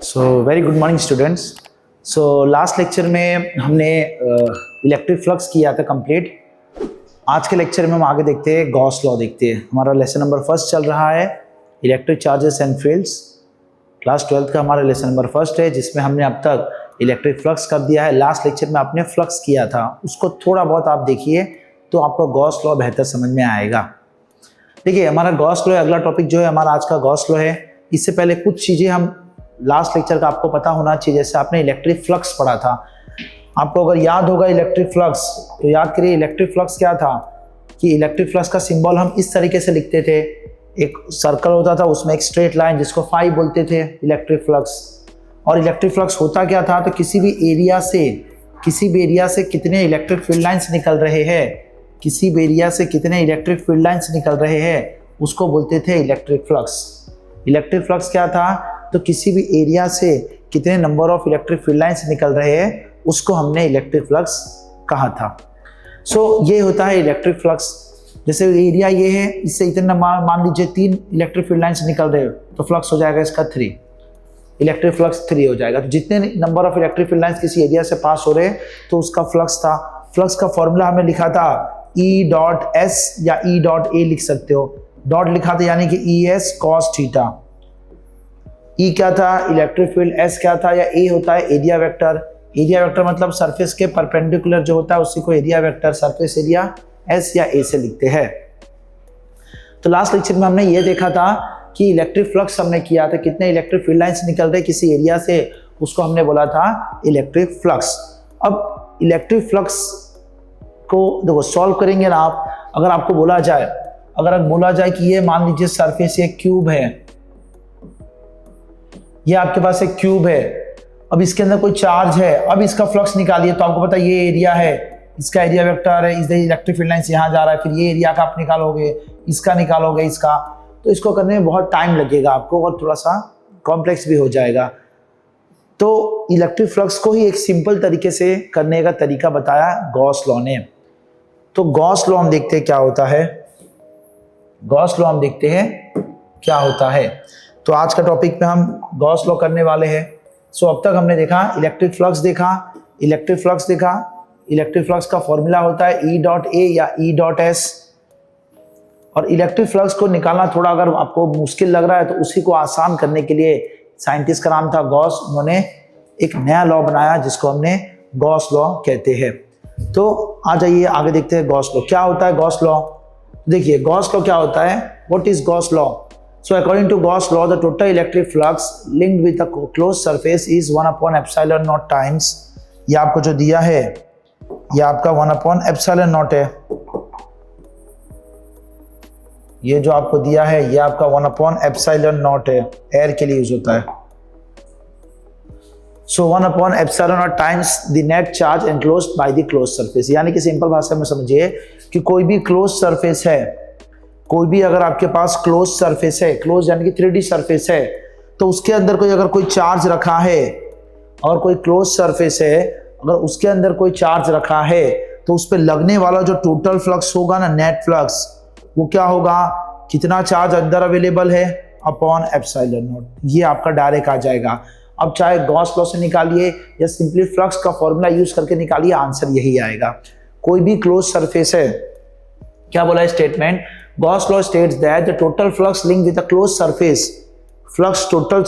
So very good morning students. So last lecture में हमने electric flux किया था कंप्लीट। आज के लेक्चर में हम आगे देखते हैं गॉस लॉ देखते हैं। हमारा लेसन नंबर फर्स्ट चल रहा है electric charges and fields. Class 12 का हमारा लेसन नंबर फर्स्ट है जिसमें हमने अब तक इलेक्ट्रिक फ्लक्स कर दिया है। लास्ट लेक्चर में आपने फ्लक्स किया था, उसको थोड़ा बहुत आप देखिए तो आपको गॉस लॉ बेहतर समझ में आएगा। देखिए हमारा गॉस लॉ अगला टॉपिक जो है हमारा आज का गॉस लॉ है। इससे पहले कुछ चीज़ें हम लास्ट लेक्चर का आपको पता होना चाहिए। जैसे आपने इलेक्ट्रिक फ्लक्स पढ़ा था, आपको अगर याद होगा इलेक्ट्रिक फ्लक्स तो याद करिए इलेक्ट्रिक फ्लक्स क्या था कि इलेक्ट्रिक फ्लक्स का सिंबल हम इस तरीके से लिखते थे। एक सर्कल होता था, उसमें एक स्ट्रेट लाइन जिसको फाई बोलते थे इलेक्ट्रिक फ्लक्स। और इलेक्ट्रिक फ्लक्स होता क्या था तो किसी भी एरिया से कितने इलेक्ट्रिक फील्ड लाइन्स निकल रहे हैं, किसी भी एरिया से कितने इलेक्ट्रिक फील्ड लाइन्स निकल रहे हैं उसको बोलते थे इलेक्ट्रिक फ्लक्स। इलेक्ट्रिक फ्लक्स क्या था तो किसी भी एरिया से कितने number of electric field lines निकल रहे हैं उसको हमने इलेक्ट्रिक फ्लक्स कहा था। सो ये होता है इलेक्ट्रिक फ्लक्स। जैसे एरिया ये है, इससे इतने मान लीजिए 3 इलेक्ट्रिक फील्ड लाइन्स निकल रहे हो तो फ्लक्स हो जाएगा इसका 3, इलेक्ट्रिक फ्लक्स 3 हो जाएगा। तो जितने number of electric field lines किसी एरिया से पास हो रहे हैं तो उसका फ्लक्स था। फ्लक्स का फॉर्मूला हमने लिखा था E.S या E.A लिख सकते हो। डॉट लिखा था यानी कि ES cos थीटा। E क्या था इलेक्ट्रिक फील्ड, S क्या था या A होता है एरिया वेक्टर। एरिया वेक्टर मतलब सरफेस के परपेंडिकुलर जो होता है उसी को area vector, surface area S या A से लिखते हैं। तो लास्ट लेक्चर में हमने ये देखा था कि इलेक्ट्रिक फ्लक्स हमने किया था, कितने इलेक्ट्रिक फील्ड लाइन्स निकल रहे किसी एरिया से उसको हमने बोला था इलेक्ट्रिक फ्लक्स। अब इलेक्ट्रिक फ्लक्स को देखो सॉल्व करेंगे ना आप। अगर आपको बोला जाए कि ये मान लीजिए सरफेस एक क्यूब है, ये आपके पास एक क्यूब है, अब इसके अंदर कोई चार्ज है, अब इसका फ्लक्स निकालिए तो आपको पता है ये एरिया है, इसका एरिया वेक्टर है, इस इलेक्ट्रिक फील्ड लाइन्स यहाँ जा रहा है, फिर ये एरिया का आप निकालोगे, इसका निकालोगे, इसका, तो इसको करने में बहुत टाइम लगेगा आपको और थोड़ा सा कॉम्प्लेक्स भी हो जाएगा। तो इलेक्ट्रिक फ्लक्स को ही एक सिंपल तरीके से करने का तरीका बताया गॉस लॉ ने। तो गॉस लॉ हम देखते हैं क्या होता है। तो आज का टॉपिक में हम गॉस लॉ करने वाले हैं। सो अब तक हमने देखा इलेक्ट्रिक फ्लक्स का फॉर्मूला होता है E.A या E.S। और इलेक्ट्रिक फ्लक्स को निकालना थोड़ा अगर आपको मुश्किल लग रहा है तो उसी को आसान करने के लिए साइंटिस्ट का नाम था गॉस। उन्होंने एक नया लॉ बनाया जिसको हमने गॉस लॉ कहते हैं। तो आ जाइए आगे देखते हैं गॉस लॉ क्या होता है। गॉस लॉ देखिए, गॉस लॉ क्या होता है, what is Gauss law. So according to Gauss law, the total electric flux linked with a closed surface is 1/epsilon naught times, ये आपको जो दिया है ये आपका 1/epsilon naught है। ये जो आपको दिया है ये आपका 1/epsilon naught है, एयर के लिए यूज होता है। So 1/epsilon naught times the net charge enclosed by the closed surface, यानी कि सिंपल भाषा में समझिए कि कोई भी क्लोज सरफेस है, कोई भी अगर आपके पास क्लोज सरफेस है, क्लोज यानी कि 3D सरफेस है, तो उसके अंदर अगर कोई चार्ज रखा है और कोई क्लोज सरफेस है, अगर उसके अंदर कोई चार्ज रखा है तो उस पर लगने वाला जो टोटल फ्लक्स होगा ना, नेट फ्लक्स, वो क्या होगा, कितना चार्ज अंदर अवेलेबल है अपॉन एप्सिलॉन नॉट, ये आपका डायरेक्ट आ जाएगा। अब चाहे गॉस लॉ से निकालिए या सिंपली फ्लक्स का फॉर्मूला यूज करके निकालिए, आंसर यही आएगा। कोई भी क्लोज सरफेस है, क्या बोला है statement, Gauss law states that the total flux linked with a closed surface, total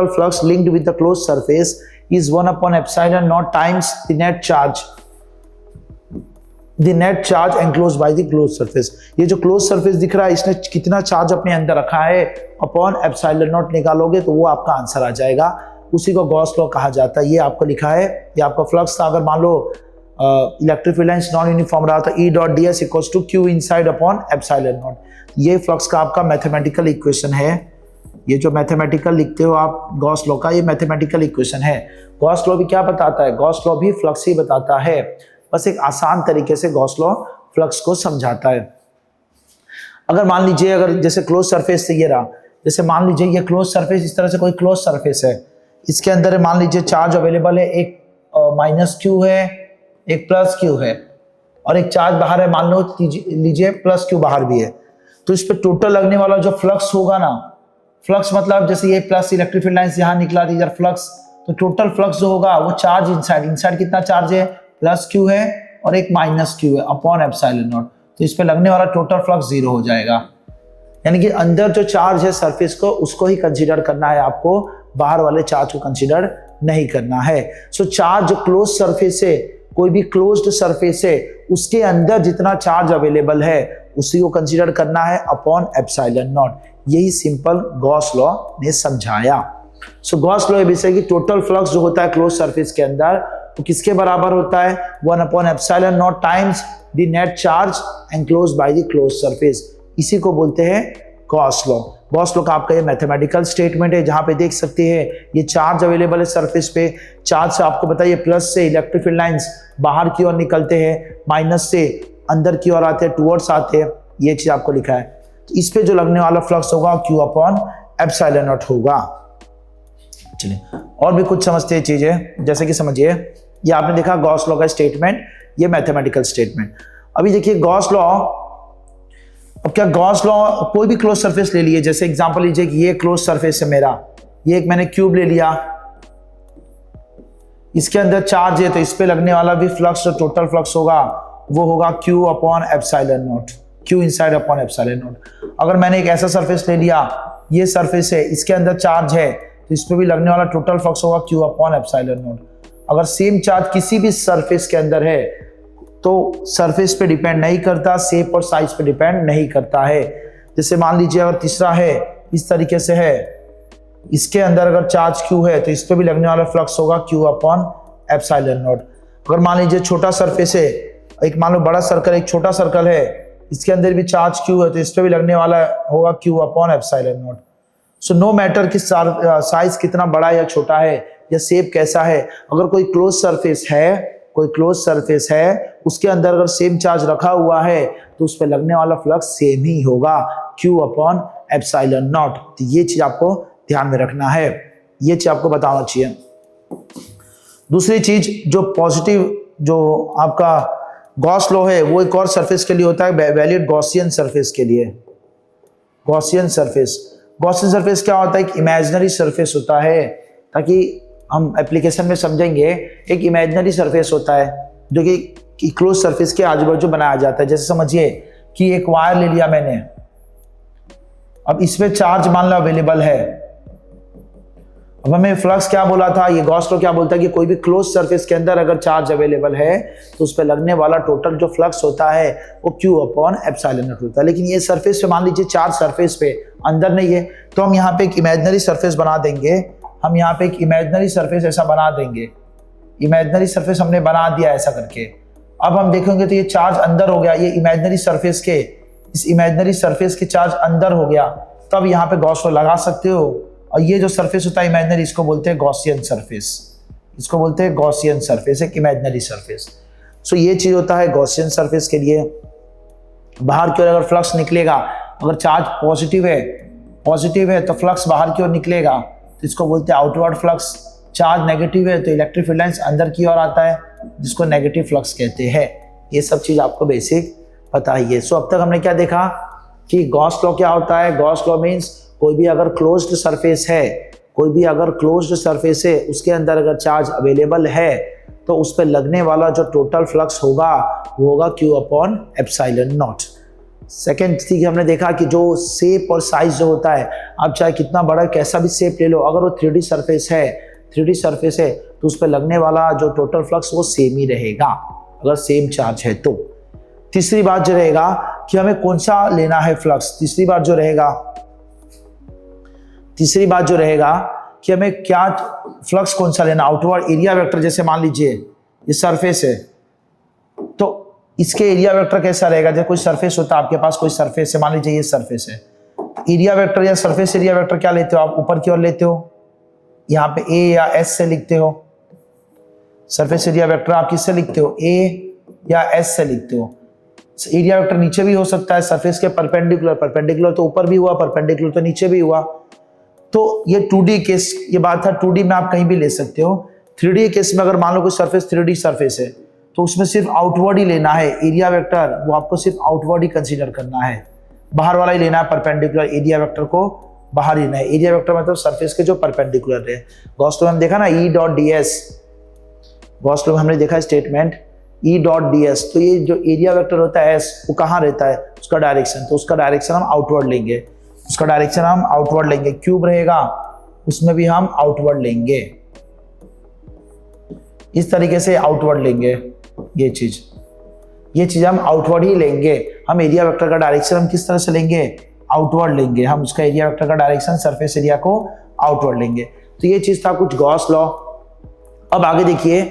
flux linked with the closed surface is 1/epsilon naught times the net charge enclosed by the closed surface। ये जो closed surface दिख रहा है इसने कितना charge अपने अंदर रखा है अपॉन एप्सिलॉन नॉट निकालोगे तो वो आपका आंसर आ जाएगा। उसी को गॉस लॉ कहा जाता है। ये आपको लिखा है, ये आपका फ्लक्स था। अगर मान लो electric field lines non uniform रहा तो E.ds equals to Q inside upon epsilon naught. ये फ्लक्स का आपका मैथमेटिकल इक्वेशन है। ये जो मैथमेटिकल लिखते हो आप गॉस लॉ का, ये मैथमेटिकल इक्वेशन है। गॉस लॉ भी क्या बताता है, गॉस लॉ भी फ्लक्स ही बताता है, बस एक आसान तरीके से गॉस लॉ फ्लक्स को समझाता है। अगर मान लीजिए अगर जैसे क्लोज सरफेस से ये रहा, जैसे मान लीजिए ये क्लोज सरफेस, इस तरह से कोई क्लोज सरफेस है, इसके अंदर मान लीजिए चार्ज अवेलेबल है, एक -Q है, एक +Q है और एक चार्ज बाहर है, मान लो लीजिए +Q बाहर भी है। तो इस पे टोटल लगने वाला जो फ्लक्स होगा ना, फ्लक्स मतलब जैसे ये प्लस इलेक्ट्रिक फील्ड लाइंस यहाँ निकला थी इधर फ्लक्स, तो टोटल फ्लक्स जो होगा वो चार्ज इनसाइड कितना चार्ज है, प्लस क्यू है और एक माइनस क्यू है अपॉन एप्सिलॉन नॉट, तो इस पे लगने वाला टोटल फ्लक्स 0 हो जाएगा। यानी कि अंदर जो चार्ज है सरफेस को उसको ही कंसीडर करना है आपको, बाहर वाले चार्ज को कंसीडर नहीं करना है। सो चार्ज जो क्लोज सरफेस है, कोई भी क्लोज्ड सरफेस है, उसके अंदर जितना चार्ज अवेलेबल है उसी को कंसीडर करना है अपॉन एप्सिलॉन नॉट। यही सिंपल गॉस लॉ ने समझाया। सो गॉस लॉ ये कि टोटल फ्लक्स जो होता है क्लोज सरफेस के अंदर तो किसके बराबर होता है, 1 upon epsilon not times the net charge enclosed by the close surface. इसी को बोलते हैं गॉस लॉ। गॉस लॉ का आपका ये मैथमेटिकल स्टेटमेंट है, जहां पे देख सकते हैं ये चार्ज अवेलेबल है सरफेस पे। चार्ज से आपको बताइए प्लस से इलेक्ट्रिक फील्ड लाइंस बाहर की ओर निकलते हैं, माइनस से अंदर की ओर आते हैं, टुवर्ड्स आते हैं, ये चीज आपको लिखा है। तो इस पे जो लगने वाला फ्लक्स होगा Q अपॉन एप्सिलॉन नॉट होगा। चलिए और भी कुछ समझते हैं चीजें, जैसे कि समझिए ये आपने देखा गॉस लॉ का स्टेटमेंट, ये मैथमेटिकल स्टेटमेंट। अभी देखिए गॉस लॉ, अब क्या गॉस लॉ कोई भी क्लोज सरफेस ले लिए, जैसे एग्जांपल लीजिए कि ये क्लोज सरफेस है मेरा, ये एक मैंने क्यूब ले लिया, इसके अंदर चार्ज है तो इस पे लगने वाला भी फ्लक्स जो टोटल फ्लक्स होगा वो होगा Q upon epsilon not, Q inside upon epsilon not. अगर मैंने एक ऐसा सरफेस ले लिया, ये सरफेस है, इसके अंदर चार्ज है तो इस पे भी लगने वाला टोटल फ्लक्स होगा Q अपॉन एप्सिलॉन नॉट। अगर सेम चार्ज किसी भी सरफेस के अंदर है तो सरफेस पे डिपेंड नहीं करता, शेप और साइज पे डिपेंड नहीं करता है। जैसे मान लीजिए अगर तीसरा है इस तरीके से है, इसके अंदर अगर चार्ज Q है तो इस पे भी लगने वाला फ्लक्स होगा Q अपॉन एप्सिलॉन नॉट। अगर मान लीजिए छोटा सरफेस है, एक मान लो बड़ा सर्कल एक छोटा सर्कल है, इसके अंदर भी चार्ज Q है तो इस पे भी लगने वाला होगा Q upon epsilon not. So no matter कि साइज कितना बड़ा या छोटा है या शेप कैसा है, अगर कोई क्लोज सरफेस है, कोई क्लोज सरफेस है, उसके अंदर अगर सेम चार्ज रखा हुआ है तो उस पर लगने वाला फ्लक्स सेम ही होगा Q अपॉन एप्सिलॉन नॉट। तो ये चीज आपको ध्यान में रखना है, ये चीज आपको बताना चाहिए। दूसरी चीज जो पॉजिटिव जो आपका गॉस लॉ है वो एक और सरफेस के लिए होता है, वैलिड गॉसियन सरफेस के लिए। गॉसियन सरफेस, गॉसियन सरफेस क्या होता है, एक इमेजिनरी सरफेस होता है, ताकि हम एप्लीकेशन में समझेंगे। एक इमेजिनरी सरफेस होता है जो कि क्लोज सरफेस के आजू बाजू बनाया जाता है। जैसे समझिए कि एक वायर ले लिया मैंने, अब इसमें चार्ज मान लो अवेलेबल है, अब हमें फ्लक्स क्या बोला था, ये गॉस लॉ क्या बोलता है कि कोई भी क्लोज सरफेस के अंदर अगर चार्ज अवेलेबल है तो उस पर लगने वाला टोटल जो फ्लक्स होता है वो Q अपॉन एप्सिलॉन नॉट होता है। लेकिन ये सरफेस पे मान लीजिए चार्ज सरफेस पे अंदर नहीं है तो हम यहाँ पे एक इमेजिनरी सरफेस बना देंगे, हम यहाँ पे एक इमेजिनरी सरफेस ऐसा बना देंगे, इमेजिनरी सरफेस हमने बना दिया ऐसा करके। अब हम देखेंगे तो ये चार्ज अंदर हो गया, ये इमेजिनरी सरफेस के, इस इमेजिनरी सरफेस के चार्ज अंदर हो गया, तब यहाँ पे गॉस लॉ लगा सकते हो। और ये जो सरफेस होता है इमेजिनरी, इसको बोलते हैं गॉसियन सरफेस, इसको बोलते हैं गॉसियन सरफेस, एक इमेजिनरी सरफेस। सो ये चीज होता है गॉसियन सरफेस के लिए। बाहर की ओर अगर फ्लक्स निकलेगा, अगर चार्ज पॉजिटिव है तो फ्लक्स बाहर की ओर निकलेगा तो इसको बोलते हैं आउटवर्ड फ्लक्स। चार्ज नेगेटिव है तो इलेक्ट्रिक फील्ड लाइंस अंदर की ओर आता है जिसको नेगेटिव फ्लक्स कहते हैं। ये सब चीज आपको बेसिक पता ही है। सो अब तक हमने क्या देखा कि गॉस लॉ क्या होता है। गॉस लॉ मीन्स कोई भी अगर क्लोज्ड सरफेस है, कोई भी अगर क्लोज्ड सरफेस है, उसके अंदर अगर चार्ज अवेलेबल है तो उस पर लगने वाला जो टोटल फ्लक्स होगा वो होगा Q upon epsilon not. Second चीज हमने देखा कि जो शेप और साइज जो होता है, आप चाहे कितना बड़ा कैसा भी शेप ले लो, अगर वो 3D सरफेस है तो उस पर लगने वाला जो टोटल फ्लक्स वो सेम ही रहेगा अगर सेम चार्ज है तो। तीसरी बात जो रहेगा कि हमें कौन सा लेना है फ्लक्स, तीसरी बात जो रहेगा कि हमें क्या फ्लक्स कौन सा लेना, आउटवर्ड एरिया वेक्टर। जैसे मान लीजिए ये सरफेस है तो इसके एरिया वेक्टर कैसा रहेगा। जैसे कोई सरफेस होता है आपके पास, कोई सरफेस है, मान लीजिए ये सरफेस है, एरिया वेक्टर या सरफेस एरिया वेक्टर क्या लेते हो आप, ऊपर की ओर लेते हो, यहाँ पे A या S से लिखते हो। सरफेस एरिया वेक्टर आप किससे लिखते हो, A या S से लिखते हो। एरिया वेक्टर नीचे भी हो सकता है, सरफेस के परपेंडिकुलर तो ऊपर भी हुआ, परपेंडिकुलर तो नीचे भी हुआ। तो ये 2D केस, ये बात था 2D में आप कहीं भी ले सकते हो। 3D केस में अगर मान लो कोई सरफेस 3D सरफेस है तो उसमें सिर्फ आउटवर्ड ही लेना है एरिया वेक्टर, वो आपको सिर्फ आउटवर्ड ही कंसीडर करना है, बाहर वाला ही लेना है परपेंडिकुलर एरिया वेक्टर को बाहरी नहीं, एरिया वेक्टर मतलब सरफेस के जो परपेंडिकुलर है। गॉस लॉ में हम देखा ना E dot D S, Gauss law में हमने देखा statement E dot D S, तो ये जो एरिया वेक्टर होता है S वो कहाँ रहता है, उसका डायरेक्शन, तो उसका डायरेक्शन हम आउटवर्ड लेंगे, उसका डायरेक्शन हम आउटवर्ड लेंगे। क्यूब रहेगा उसमें भी हम आउटवर्ड लेंगे, इस तरीके से आउटवर्ड लेंगे। ये चीज हम आउटवर्ड ही लेंगे। हम एरिया वेक्टर का डायरेक्शन हम किस तरह से लेंगे, आउटवर्ड लेंगे। हम उसका एरिया वेक्टर का डायरेक्शन सरफेस एरिया को आउटवर्ड लेंगे। तो ये चीज था कुछ गॉस लॉ। अब आगे देखिए,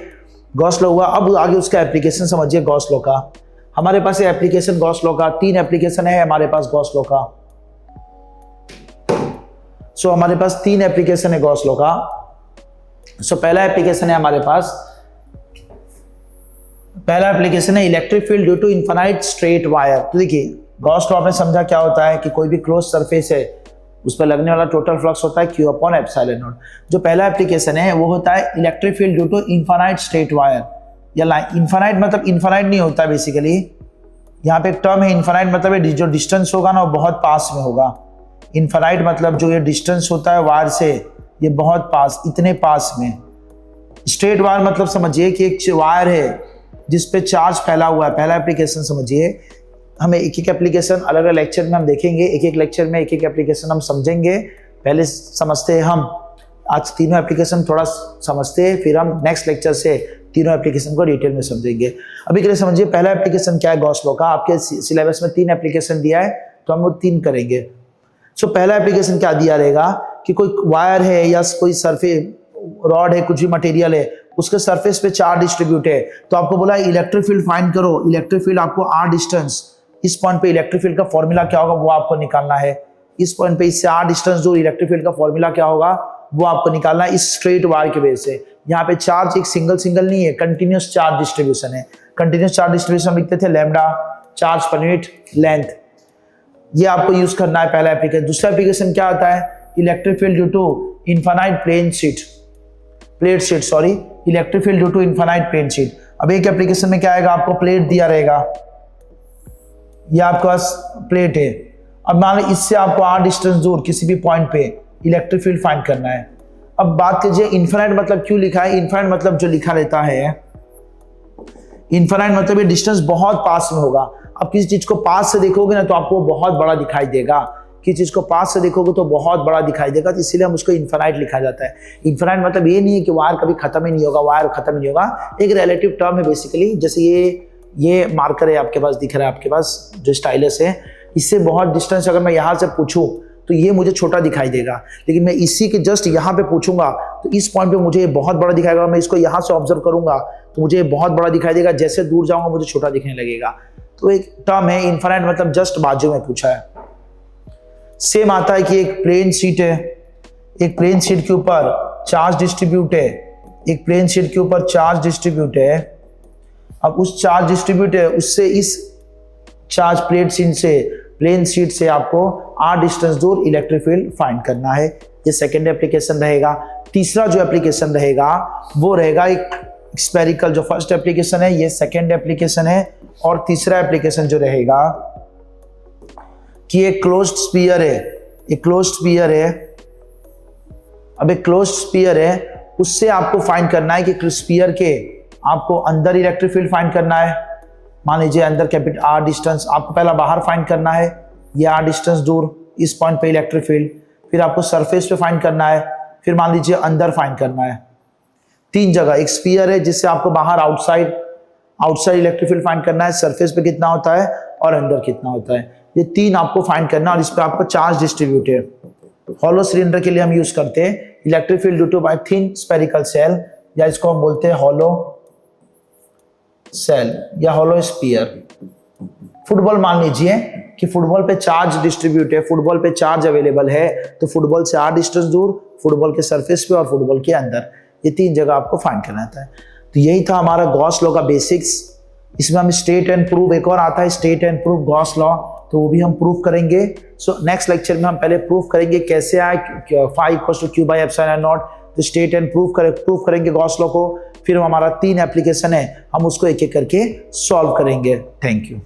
गॉस लॉ हुआ, अब आगे उसका एप्लीकेशन समझिए गॉस लॉ का। हमारे पास एप्लीकेशन गॉस लॉ का 3 एप्लीकेशन है हमारे पास गॉस लॉ का। सो हमारे पास 3 एप्लीकेशन है गॉस लॉ का। सो पहला एप्लीकेशन है हमारे पास, पहला एप्लीकेशन है electric field due to infinite straight wire. तो देखिए गॉस लॉ में समझा क्या होता है कि कोई भी क्लोज सरफेस है उस पर लगने वाला टोटल फ्लक्स होता है Q अपॉन एप्सिलॉन नॉट। जो पहला एप्लीकेशन है वो होता है electric field due to infinite straight wire या लाइन। इनफाइनाइट मतलब इनफाइनाइट नहीं होता बेसिकली, यहाँ पे एक टर्म है इनफाइनाइट मतलब जो डिस्टेंस होगा ना वो बहुत पास में होगा। इनफाइनाइट मतलब जो ये डिस्टेंस होता है वायर से ये बहुत पास, इतने पास में। स्ट्रेट वायर मतलब समझिए कि एक वायर है जिस पे चार्ज फैला हुआ है। पहला एप्लीकेशन समझिए, हमें एक एक एप्लीकेशन अलग अलग लेक्चर में हम देखेंगे, एक एक लेक्चर में एक एक एप्लीकेशन हम समझेंगे। पहले समझते हैं हम, आज तीनों एप्लीकेशन थोड़ा समझते हैं, फिर हम नेक्स्ट लेक्चर से तीनों एप्लीकेशन को डिटेल में समझेंगे। अभी के लिए समझिए पहला एप्लीकेशन क्या है गॉस लॉ का। आपके सिलेबस में 3 एप्लीकेशन दिया है तो हम वो 3 करेंगे। सो पहला एप्लीकेशन क्या दिया रहेगा कि कोई वायर है या कोई सरफेस रॉड है, कुछ भी मटेरियल है, उसके सरफेस पे चार्ज डिस्ट्रीब्यूट है। तो आपको बोला इलेक्ट्रिक फील्ड फाइंड करो। इलेक्ट्रिक फील्ड आपको r डिस्टेंस, इस पॉइंट पे इलेक्ट्रिक फील्ड का फॉर्मूला क्या होगा वो आपको निकालना है। इस पॉइंट पे इससे r डिस्टेंस दूर इलेक्ट्रिक फील्ड का फॉर्मूला क्या होगा वो आपको निकालना है इस स्ट्रेट वायर की वजह से। यहाँ पे चार्ज एक सिंगल नहीं है, कंटिन्यूस चार्ज डिस्ट्रीब्यूशन है। कंटिन्यूस चार्ज डिस्ट्रीब्यूशन लिखते थे lambda, charge per unit length. ये आपको यूज करना है पहला एप्लीकेशन। दूसरा एप्लीकेशन क्या आता है, electric field due to infinite plate sheet, electric field due to infinite plane sheet. अब एक एप्लीकेशन में क्या आएगा, आपको प्लेट दिया रहेगा, ये आपके पास प्लेट है। अब मान लो इससे आपको r डिस्टेंस दूर किसी भी पॉइंट पे इलेक्ट्रिक फील्ड फाइंड करना है। अब बात कीजिए इनफाइनाइट मतलब क्यों लिखा है। इनफाइनाइट मतलब जो लिखा रहता है, इनफाइनाइट मतलब ये डिस्टेंस बहुत पास में होगा। अब किसी चीज को पास से देखोगे ना तो आपको बहुत बड़ा दिखाई देगा, किसी चीज को पास से देखोगे तो बहुत बड़ा दिखाई देगा, तो इसीलिए हम उसको इनफाइनाइट लिखा जाता है। इनफाइनाइट मतलब ये नहीं है कि वायर कभी खत्म ही नहीं होगा, वायर खत्म नहीं होगा, एक रिलेटिव टर्म है बेसिकली। जैसे ये मार्कर है आपके पास, दिख रहा है आपके पास जो स्टाइलस है, इससे बहुत डिस्टेंस अगर मैं यहाँ से पूछूं तो ये मुझे छोटा दिखाई देगा, लेकिन मैं इसी के जस्ट यहाँ पे पूछूंगा तो इस पॉइंट पे मुझे बहुत बड़ा दिखाएगा। मैं इसको यहाँ से ऑब्जर्व करूंगा तो मुझे बहुत बड़ा दिखाई देगा, जैसे दूर जाऊंगा मुझे छोटा दिखने लगेगा। तो एक टर्म है इनफाइनाइट मतलब जस्ट बाजू में पूछा है। सेम आता है कि एक प्लेन शीट है, एक प्लेन शीट के ऊपर चार्ज डिस्ट्रीब्यूट है, एक प्लेन शीट के ऊपर चार्ज डिस्ट्रीब्यूट है। अब उस चार्ज डिस्ट्रीब्यूट है उससे इस चार्ज प्लेन शीट से आपको r डिस्टेंस दूर इलेक्ट्रिक फील्ड फाइंड करना है। ये सेकेंड एप्लीकेशन रहेगा। तीसरा जो एप्लीकेशन रहेगा वो रहेगा एक स्फेरिकल। जो फर्स्ट एप्लीकेशन है ये सेकेंड एप्लीकेशन है, और तीसरा एप्लीकेशन जो रहेगा कि एक क्लोज्ड स्फीयर है, एक क्लोज्ड स्फीयर है। अब एक क्लोज्ड स्फीयर है उससे आपको फाइंड करना है कि स्फीयर के आपको अंदर इलेक्ट्रिक फील्ड फाइंड करना है। मान लीजिए अंदर कैपिटल r डिस्टेंस, आपको पहला बाहर फाइंड करना है, ये r डिस्टेंस दूर इस पॉइंट पे इलेक्ट्रिक फील्ड, फिर आपको सरफेस पे फाइंड करना है, फिर मान लीजिए अंदर फाइंड करना है। 3 जगह, एक स्फीयर है जिससे आपको बाहर आउटसाइड इलेक्ट्रिक फील्ड फाइंड करना है, सरफेस पे कितना होता है और अंदर कितना होता है, ये 3 आपको फाइंड करना है। और इस पे आपको चार्ज डिस्ट्रीब्यूट है। हॉलो सिलेंडर के लिए हम यूज करते हैं electric field due to by thin spherical shell, या इसको हम बोलते हैं हॉलो सेल या हॉलो स्फीयर। फुटबॉल मान लीजिए कि फुटबॉल पे चार्ज डिस्ट्रीब्यूट है, फुटबॉल पे चार्ज अवेलेबल है, तो फुटबॉल से r डिस्टेंस दूर, फुटबॉल के सरफेस पे और फुटबॉल के अंदर, ये 3 जगह आपको फाइंड करना है। तो यही था हमारा गॉस लॉ का बेसिक्स। इसमें हम स्टेट एंड प्रूव, एक और आता है state and prove Gauss law, तो वो भी हम प्रूव करेंगे। सो नेक्स्ट लेक्चर में हम पहले प्रूव करेंगे कैसे आए phi = q by epsilon not, तो स्टेट एंड प्रूव करेंगे गॉस लॉ को। फिर हमारा 3 एप्लीकेशन है, हम उसको एक एक करके सॉल्व करेंगे। Thank you.